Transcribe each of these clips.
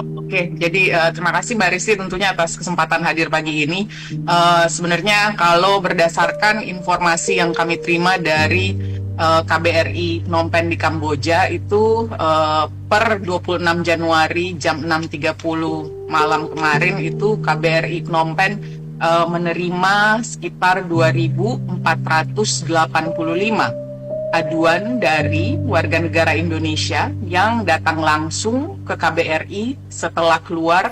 Oke, jadi terima kasih Mbak Risti tentunya atas kesempatan hadir pagi ini. Sebenarnya kalau berdasarkan informasi yang kami terima dari KBRI Phnom Penh di Kamboja itu per 26 Januari jam 6.30 malam kemarin itu KBRI Phnom Penh menerima sekitar 2.485 aduan dari warga negara Indonesia yang datang langsung ke KBRI setelah keluar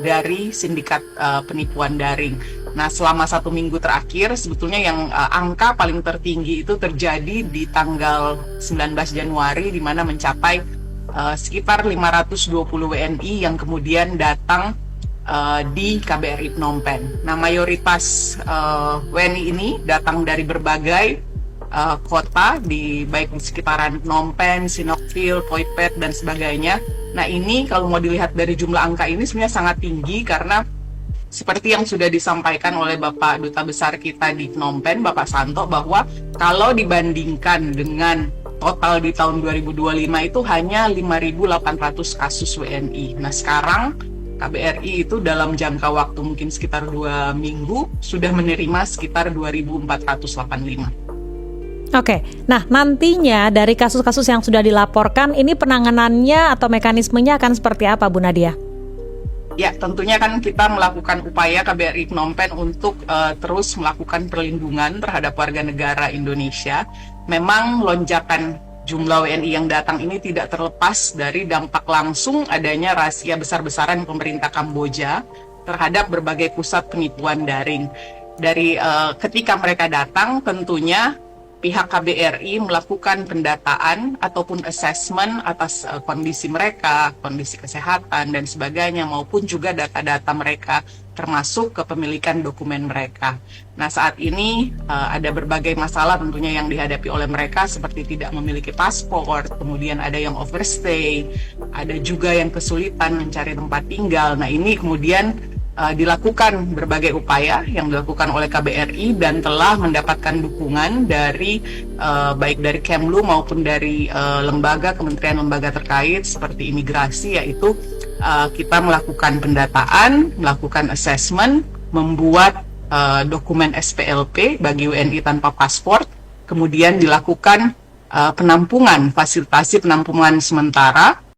dari sindikat penipuan daring. Nah, selama 1 minggu terakhir, sebetulnya yang angka paling tertinggi itu terjadi di tanggal 19 Januari, di mana mencapai sekitar 520 WNI yang kemudian datang di KBRI Phnom Penh. Nah, mayoritas WNI ini datang dari berbagai kota baik di sekitaran Phnom Penh, Sihanoukville, Poipet Phet dan sebagainya. Nah, ini kalau mau dilihat dari jumlah angka ini sebenarnya sangat tinggi karena seperti yang sudah disampaikan oleh Bapak Duta Besar kita di Phnom Penh, Bapak Santo, bahwa kalau dibandingkan dengan total di tahun 2025 itu hanya 5.800 kasus WNI. Nah, sekarang KBRI itu dalam jangka waktu mungkin sekitar 2 minggu sudah menerima sekitar 2.485. Oke, nah nantinya dari kasus-kasus yang sudah dilaporkan, ini penanganannya atau mekanismenya akan seperti apa, Bu Nadia? Ya, tentunya kan kita melakukan upaya KBRI Phnom Penh untuk terus melakukan perlindungan terhadap warga negara Indonesia. Memang lonjakan jumlah WNI yang datang ini tidak terlepas dari dampak langsung adanya rahasia besar-besaran pemerintah Kamboja terhadap berbagai pusat penipuan daring. Dari ketika mereka datang, tentunya pihak KBRI melakukan pendataan ataupun assessment atas kondisi mereka, kondisi kesehatan dan sebagainya, maupun juga data-data mereka, termasuk kepemilikan dokumen mereka. Nah, saat ini ada berbagai masalah tentunya yang dihadapi oleh mereka, seperti tidak memiliki paspor, kemudian ada yang overstay, ada juga yang kesulitan mencari tempat tinggal. Nah, ini kemudian dilakukan berbagai upaya yang dilakukan oleh KBRI dan telah mendapatkan dukungan dari baik dari Kemlu maupun dari kementerian lembaga terkait seperti imigrasi, yaitu kita melakukan pendataan, melakukan assessment, membuat dokumen SPLP bagi WNI tanpa paspor, kemudian dilakukan penampungan, fasilitasi penampungan sementara